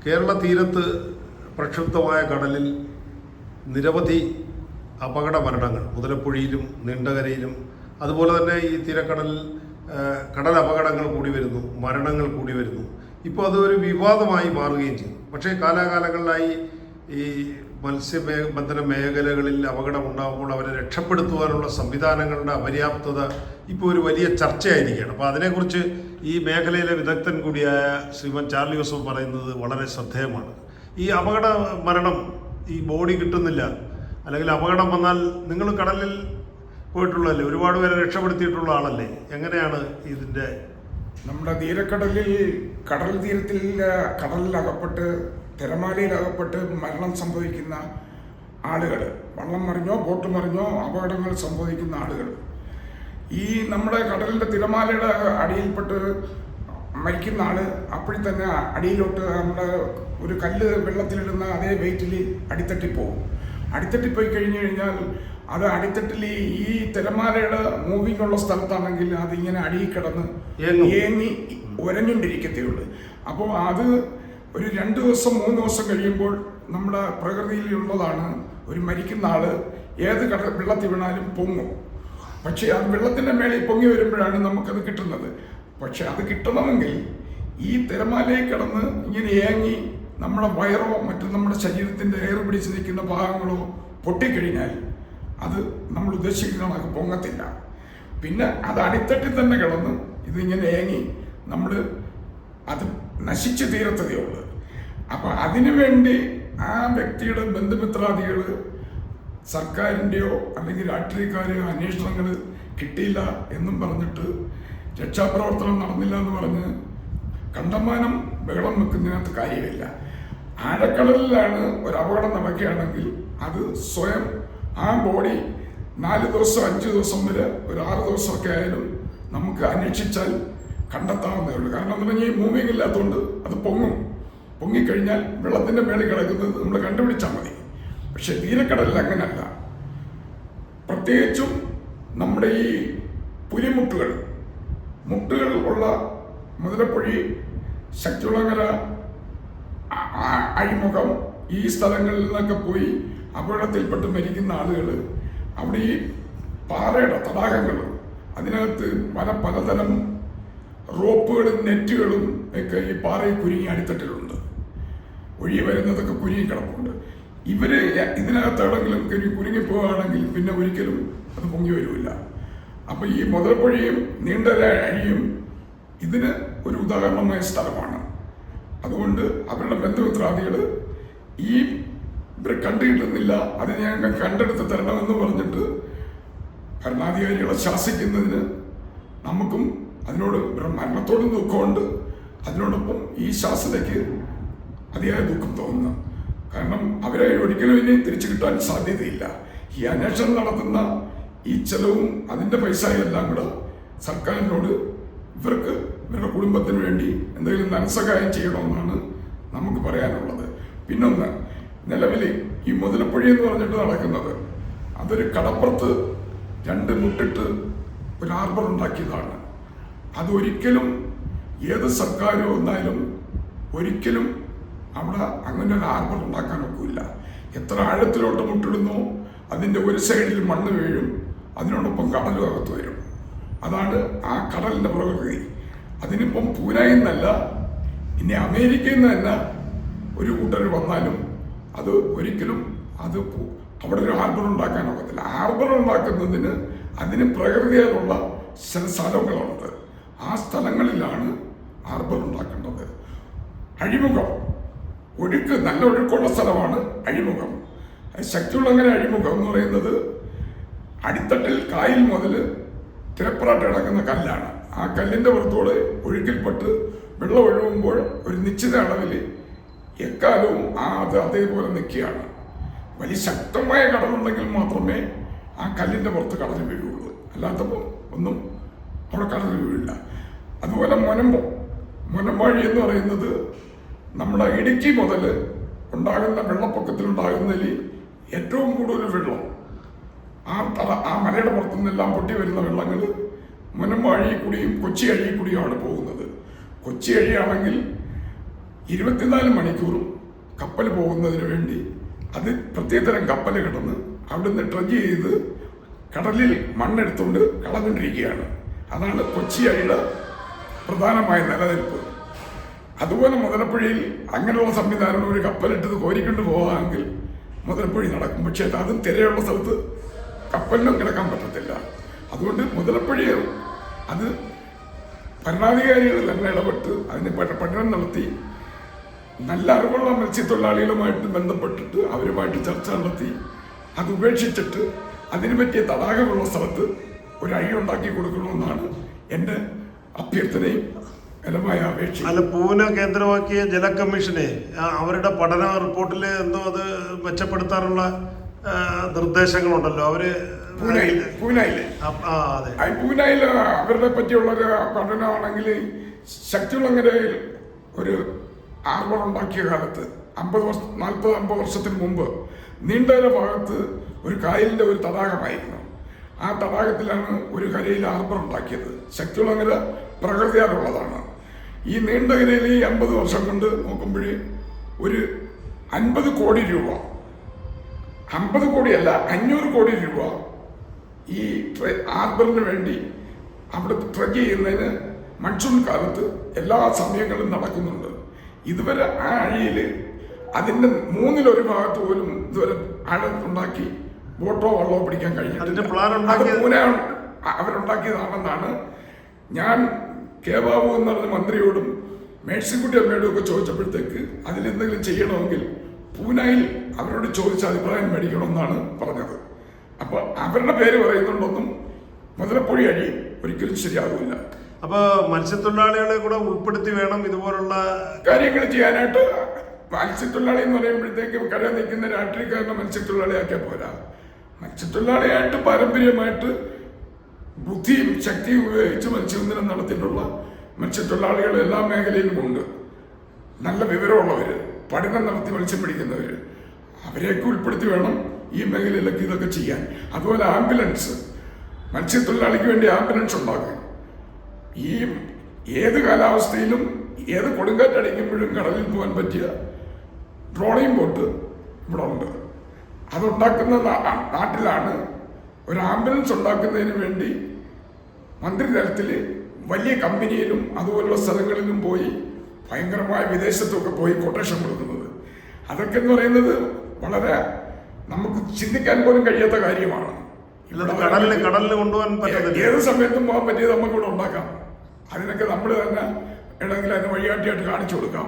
കേരള തീരത്ത് പ്രക്ഷുബ്ധമായ കടലിൽ നിരവധി അപകട മരണങ്ങൾ മുതലപ്പുഴയിലും നീണ്ടകരയിലും അതുപോലെ തന്നെ ഈ തീരക്കടലിൽ കടൽ അപകടങ്ങൾ കൂടി വരുന്നു, മരണങ്ങൾ കൂടി വരുന്നു. ഇപ്പോൾ അതൊരു വിവാദമായി മാറുകയും ചെയ്തു. പക്ഷേ കാലാകാലങ്ങളിലായി ഈ മത്സ്യബന്ധന മേഖലകളിൽ അപകടമുണ്ടാകുമ്പോൾ അവരെ രക്ഷപ്പെടുത്തുവാനുള്ള സംവിധാനങ്ങളുടെ അപര്യാപ്തത ഇപ്പോൾ ഒരു വലിയ ചർച്ചയായിരിക്കുകയാണ്. അപ്പോൾ അതിനെക്കുറിച്ച് ഈ മേഖലയിലെ വിദഗ്ധൻ കൂടിയായ ശ്രീമാൻ ചാർലി ജോസഫ് പറയുന്നത് വളരെ ശ്രദ്ധേയമാണ്. ഈ അപകട മരണം, ഈ ബോഡി കിട്ടുന്നില്ല, അല്ലെങ്കിൽ അപകടം വന്നാൽ നിങ്ങൾ കടലിൽ പോയിട്ടുള്ളതല്ലേ, ഒരുപാട് പേരെ രക്ഷപ്പെടുത്തിയിട്ടുള്ള ആളല്ലേ, എങ്ങനെയാണ് ഇതിൻ്റെ? നമ്മുടെ തീരക്കടലിൽ കടൽ തീരത്തിൽ കടലിലകപ്പെട്ട് തിരമാലയിലകപ്പെട്ട് മരണം സംഭവിക്കുന്ന ആളുകൾ, വള്ളം മറിഞ്ഞോ ബോട്ട് മറിഞ്ഞോ അപകടങ്ങൾ സംഭവിക്കുന്ന ആളുകൾ, ഈ നമ്മുടെ കടലിൻ്റെ തിരമാലയുടെ അടിയിൽപ്പെട്ട് മരിക്കുന്ന ആള് അപ്പോഴും തന്നെ അടിയിലോട്ട് നമ്മുടെ ഒരു കല്ല് വെള്ളത്തിലിടുന്ന അതേ വെയിറ്റിൽ അടിത്തട്ടിപ്പോവും. അടിത്തട്ടിപ്പോയി കഴിഞ്ഞു കഴിഞ്ഞാൽ അത് അടിത്തട്ടിൽ ഈ തിരമാലയുടെ മൂവിംഗ് ഉള്ള സ്ഥലത്താണെങ്കിൽ അതിങ്ങനെ അടിയിൽ കിടന്ന് ഏങ്ങി ഉരഞ്ഞുകൊണ്ടിരിക്കത്തേ ഉള്ളൂ. അപ്പോൾ അത് ഒരു 2 ദിവസം 3 ദിവസം കഴിയുമ്പോൾ നമ്മുടെ പ്രകൃതിയിലുള്ളതാണ്, ഒരു മരിക്കുന്ന ആള് ഏത് വെള്ളത്തിൽ വീണാലും പൊങ്ങും. പക്ഷേ അത് വെള്ളത്തിൻ്റെ മേളിൽ പൊങ്ങി വരുമ്പോഴാണ് നമുക്കത് കിട്ടുന്നത്. പക്ഷെ അത് കിട്ടണമെങ്കിൽ ഈ തിരമാലയിൽ കിടന്ന് ഇങ്ങനെ ഏങ്ങി നമ്മുടെ വയറോ മറ്റും നമ്മുടെ ശരീരത്തിൻ്റെ എയർ പിടിച്ച് നിൽക്കുന്ന ഭാഗങ്ങളോ പൊട്ടിക്കഴിഞ്ഞാൽ അത് നമ്മൾ ഉദ്ദേശിക്കുന്ന കണക്ക് പൊങ്ങത്തില്ല. പിന്നെ അത് അടിത്തട്ടിൽ തന്നെ കിടന്ന് ഇതിങ്ങനെ ഏങ്ങി നമ്മൾ അത് നശിച്ചു തീരത്തതേ ഉള്ളൂ. അപ്പം അതിനു വേണ്ടി ആ വ്യക്തിയുടെ ബന്ധുമിത്രാദികൾ സർക്കാരിൻ്റെയോ അല്ലെങ്കിൽ രാഷ്ട്രീയക്കാരെയോ അന്വേഷണങ്ങൾ കിട്ടിയില്ല എന്നും പറഞ്ഞിട്ട് രക്ഷാപ്രവർത്തനം നടന്നില്ല എന്ന് പറഞ്ഞ് കണ്ടമാനം ബഹളം വെക്കുന്നതിനകത്ത് കാര്യമില്ല. ആഴക്കടലിലാണ് ഒരു അപകടം നടക്കുകയാണെങ്കിൽ അത് സ്വയം ആ ബോഡി 4 ദിവസം 5 ദിവസം വരെ ഒരു 6 ദിവസമൊക്കെ ആയാലും നമുക്ക് അന്വേഷിച്ചാൽ കണ്ടെത്താവുന്നതേ ഉള്ളൂ. കാരണം എന്ന് പറഞ്ഞാൽ ഈ മൂവിങ് ഇല്ലാത്തതുകൊണ്ട് അത് പൊങ്ങിക്കഴിഞ്ഞാൽ വെള്ളത്തിൻ്റെ മേളിൽ കിടക്കുന്നത് നമ്മൾ കണ്ടുപിടിച്ചാൽ മതി. പക്ഷെ തീരക്കടലിൽ അങ്ങനല്ല. പ്രത്യേകിച്ചും നമ്മുടെ ഈ പുലിമുട്ടുകൾ ഉള്ള മുതലപ്പുഴി, ശക്തികുളങ്ങര, അഴിമുഖം, ഈ സ്ഥലങ്ങളിൽ നിന്നൊക്കെ പോയി അപകടത്തിൽപ്പെട്ട് മരിക്കുന്ന ആളുകൾ അവിടെ ഈ പാറയുടെ തടാകങ്ങൾ, അതിനകത്ത് പലതരം റോപ്പുകളും നെറ്റുകളും ഒക്കെ ഈ പാറയിൽ കുരുങ്ങി അടിത്തട്ടിലുണ്ട്. ഒഴുകി വരുന്നതൊക്കെ കുരുങ്ങി കിടപ്പുണ്ട്. ഇവർ ഇതിനകത്ത് എവിടെങ്കിലും കുരുങ്ങിപ്പോവുകയാണെങ്കിൽ പിന്നെ ഒരിക്കലും അത് പൊങ്ങി വരില്ല. അപ്പോൾ ഈ മുതലപ്പുഴയും നീണ്ടകരയും ഇതിന് ഒരു ഉദാഹരണമായ സ്ഥലമാണ്. അതുകൊണ്ട് അവരുടെ ബന്ധുമിത്രാദികൾ ഈ ഇവർ കണ്ടുകിട്ടുന്നില്ല, അത് ഞങ്ങൾ കണ്ടെടുത്ത് തരണമെന്ന് പറഞ്ഞിട്ട് ഭരണാധികാരികളെ ശാസിക്കുന്നതിന് നമുക്കും അതിനോട് മരണത്തോടും ദുഃഖമുണ്ട്. അതിനോടൊപ്പം ഈ ശാസനയ്ക്ക് അതിയായ ദുഃഖം തോന്നുന്നു. കാരണം അവരെ ഒരിക്കലും ഇനി തിരിച്ചു കിട്ടാൻ സാധ്യതയില്ല. ഈ അന്വേഷണം നടത്തുന്ന ഈ ചെലവും അതിൻ്റെ പൈസയെല്ലാം കൂടെ സർക്കാരിനോട് ഇവരുടെ കുടുംബത്തിന് വേണ്ടി എന്തെങ്കിലും ധനസഹായം ചെയ്യണമെന്നാണ് നമുക്ക് പറയാനുള്ളത്. പിന്നൊന്ന്, നിലവിൽ ഈ മുതലപ്പുഴ എന്ന് പറഞ്ഞിട്ട് നടക്കുന്നത് അതൊരു കടപ്പുറത്ത് 2 മുട്ടിട്ട് ഒരു ഹാർബർ ഉണ്ടാക്കിയതാണ്. അതൊരിക്കലും ഏത് സർക്കാരോ വന്നാലും ഒരിക്കലും അവിടെ അങ്ങനെ ഒരു ഹാർബർ ഉണ്ടാക്കാൻ ഒക്കില്ല. എത്ര ആഴത്തിലോട്ട് മുട്ടിടുന്നോ അതിൻ്റെ ഒരു സൈഡിൽ മണ്ണ് വീഴും, അതിനോടൊപ്പം കടലും അകത്ത് വരും. അതാണ് ആ കടലിൻ്റെ പ്രകൃതി. അതിനിപ്പം പൂനായിൽ നിന്നല്ല, ഇനി അമേരിക്കയിൽ നിന്ന് തന്നെ ഒരു കൂട്ടർ വന്നാലും അത് ഒരിക്കലും അവിടെ ഒരു ഹാർബർ ഉണ്ടാക്കാൻ ഒക്കത്തില്ല. ഹാർബർ ഉണ്ടാക്കുന്നതിന് അതിന് പ്രകൃതിയിലുള്ള ചില സ്ഥലങ്ങളുണ്ട്. ആ സ്ഥലങ്ങളിലാണ് ഹാർബർ ഉണ്ടാക്കേണ്ടത്. അഴിമുഖം നല്ല ഒഴുക്കുള്ള സ്ഥലമാണ് അഴിമുഖം. ശക്തികുളങ്ങര അഴിമുഖം എന്ന് പറയുന്നത് അടിത്തട്ടിൽ കായൽ മുതൽ തിരപ്പറാട്ട് കിടക്കുന്ന കല്ലാണ്. ആ കല്ലിൻ്റെ പുറത്തോടെ ഒഴുക്കിൽപ്പെട്ട് വെള്ളം ഒഴുകുമ്പോൾ ഒരു നിശ്ചിത അളവിൽ എക്കാലവും അത് അതേപോലെ നിൽക്കുകയാണ്. വലിയ ശക്തമായ കടലുണ്ടെങ്കിൽ മാത്രമേ ആ കല്ലിൻ്റെ പുറത്ത് കടൽ വീഴുള്ളൂ, അല്ലാത്തപ്പോൾ ഒന്നും അവിടെ കടൽ വീഴില്ല. അതുപോലെ മുനമ്പാഴി എന്ന് പറയുന്നത് നമ്മുടെ ഇടുക്കി മുതൽ ഉണ്ടാകുന്ന വെള്ളപ്പൊക്കത്തിലുണ്ടാകുന്നതിൽ ഏറ്റവും കൂടുതൽ വെള്ളം ആ മലയുടെ പുറത്തു നിന്നെല്ലാം പൊട്ടി വരുന്ന വെള്ളങ്ങൾ മുനമ്പാഴി കൂടിയും കൊച്ചി അഴി കൂടിയുമാണ് പോകുന്നത്. കൊച്ചി അഴിയാണെങ്കിൽ 24 മണിക്കൂറും കപ്പൽ പോകുന്നതിന് വേണ്ടി അത് പ്രത്യേകതരം കപ്പൽ കിടന്ന് അവിടുന്ന് ട്രജ് ചെയ്ത് കടലിൽ മണ്ണെടുത്തുകൊണ്ട് കളഞ്ഞുകൊണ്ടിരിക്കുകയാണ്. അതാണ് കൊച്ചി അഴിയുടെ പ്രധാനമായ നിലനിൽപ്പ്. അതുപോലെ മുതലപ്പുഴയിൽ അങ്ങനെയുള്ള സംവിധാനം ഒരു കപ്പലിട്ടത് കോരിക്കൊണ്ട് പോകാമെങ്കിൽ മുതലപ്പുഴ നടക്കും. പക്ഷേ അതും തിരയുള്ള സ്ഥലത്ത് കപ്പലിനും കിടക്കാൻ പറ്റത്തില്ല. അതുകൊണ്ട് മുതലപ്പുഴ അത് ഭരണാധികാരികൾ തന്നെ ഇടപെട്ട് അതിന് പഠനം നടത്തി നല്ല അറിവുള്ള മത്സ്യത്തൊഴിലാളികളുമായിട്ട് ബന്ധപ്പെട്ടിട്ട് അവരുമായിട്ട് ചർച്ച നടത്തി അത് ഉപേക്ഷിച്ചിട്ട് അതിനു പറ്റിയ തടാകമുള്ള സ്ഥലത്ത് ഒരു അഴി ഉണ്ടാക്കി കൊടുക്കണമെന്നാണ് എൻ്റെ അഭ്യർത്ഥനയും ബലമായ അപേക്ഷ. അല്ല, പൂന കേന്ദ്രമാക്കിയ ജല കമ്മീഷനെ അവരുടെ പഠന റിപ്പോർട്ടിൽ എന്തോ അത് മെച്ചപ്പെടുത്താനുള്ള നിർദ്ദേശങ്ങളുണ്ടല്ലോ. അവര് പൂനായിലെ പൂനായിൽ അവരുടെ പറ്റിയുള്ള ഒരു പഠനമാണെങ്കിൽ ശക്തികുളങ്ങരയിൽ ഒരു ആർബർ ഉണ്ടാക്കിയ കാലത്ത് 40-50 വർഷത്തിന് മുമ്പ് നീണ്ടകര ഭാഗത്ത് ഒരു കായലിൻ്റെ ഒരു തടാകമായിരുന്നു. ആ തടാകത്തിലാണ് ഒരു കരയിൽ ആർബർ ഉണ്ടാക്കിയത്. ശക്തികുളങ്ങര പ്രകൃതിയാലുള്ളതാണ്. ഈ നീണ്ടകരയിൽ ഈ 50 വർഷം കൊണ്ട് നോക്കുമ്പോഴേ ഒരു 50 കോടി രൂപ, 50 കോടിയല്ല 500 കോടി രൂപ ഈ ആർബറിന് വേണ്ടി അവിടെ ട്രജ് ചെയ്യുന്നതിന് മൺസൂൺ കാലത്ത് എല്ലാ സമയങ്ങളും നടക്കുന്നുണ്ട്. ഇതുവരെ ആ അഴിയിൽ അതിൻ്റെ 1/3 ഭാഗത്ത് പോലും ഇതുവരെ ആഴത്തുണ്ടാക്കി ബോട്ടോ വള്ളമോ പിടിക്കാൻ കഴിഞ്ഞിട്ടില്ല. അവരുണ്ടാക്കിയതാണെന്നാണ് ഞാൻ കെ ബാബു എന്ന് പറഞ്ഞ മന്ത്രിയോടും മേഴ്സിക്കുട്ടി അമ്മയോടും ഒക്കെ ചോദിച്ചപ്പോഴത്തേക്ക് അതിലെന്തെങ്കിലും ചെയ്യണമെങ്കിൽ പൂനായിൽ അവരോട് ചോദിച്ച അഭിപ്രായം മേടിക്കണമെന്നാണ് പറഞ്ഞത്. അപ്പോൾ അവരുടെ പേര് പറയുന്നുണ്ടൊന്നും മുതലപ്പുഴ അഴി ഒരിക്കലും ശരിയാകില്ല. അപ്പോൾ മത്സ്യത്തൊഴിലാളികളെ കൂടെ ഉൾപ്പെടുത്തി വേണം ഇതുപോലുള്ള കാര്യങ്ങൾ ചെയ്യാനായിട്ട്. മത്സ്യത്തൊഴിലാളി എന്ന് പറയുമ്പോഴത്തേക്ക് കര നിൽക്കുന്ന രാഷ്ട്രീയക്കാരനെ മത്സ്യത്തൊഴിലാളിയാക്കിയാൽ പോരാ. മത്സ്യത്തൊഴിലാളിയായിട്ട് പാരമ്പര്യമായിട്ട് ബുദ്ധിയും ശക്തിയും ഉപയോഗിച്ച് മത്സ്യബന്ധനം നടത്തിയിട്ടുള്ള മത്സ്യത്തൊഴിലാളികൾ എല്ലാ മേഖലയിലും ഉണ്ട്. നല്ല വിവരമുള്ളവർ, പഠനം നടത്തി മത്സ്യം പിടിക്കുന്നവർ, അവരെയൊക്കെ ഉൾപ്പെടുത്തി വേണം ഈ മേഖലയിലൊക്കെ ഇതൊക്കെ ചെയ്യാൻ. അതുപോലെ ആംബുലൻസ്, മത്സ്യത്തൊഴിലാളിക്ക് വേണ്ടി ആംബുലൻസ് ഉണ്ടാക്കും. ഈ ഏത് കാലാവസ്ഥയിലും ഏത് കൊടുങ്കാറ്റടിക്കുമ്പോഴും കടലിൽ പോകാൻ പറ്റിയ ട്രോളിംഗ് ബോട്ട് ഇവിടെ ഉണ്ട്. അതുണ്ടാക്കുന്ന നാട്ടിലാണ് ഒരു ആംബുലൻസ് ഉണ്ടാക്കുന്നതിന് വേണ്ടി മന്ത്രിതലത്തിൽ വലിയ കമ്പനിയിലും അതുപോലുള്ള സ്ഥലങ്ങളിലും പോയി ഭയങ്കരമായ വിദേശത്തൊക്കെ പോയി കൊട്ടേഷൻ കൊടുക്കുന്നത്. അതൊക്കെ എന്ന് പറയുന്നത് വളരെ നമുക്ക് ചിന്തിക്കാൻ പോലും കഴിയാത്ത കാര്യമാണ്. കടലിൽ കൊണ്ടുപോകാൻ പറ്റില്ല. ഏത് സമയത്തും പോകാൻ പറ്റിയത് നമുക്കിവിടെ ഉണ്ടാക്കാം. അതിനൊക്കെ നമ്മൾ തന്നെ എവിടെയെങ്കിലും അതിന് വഴികാട്ടിയായിട്ട് കാണിച്ചു കൊടുക്കാം.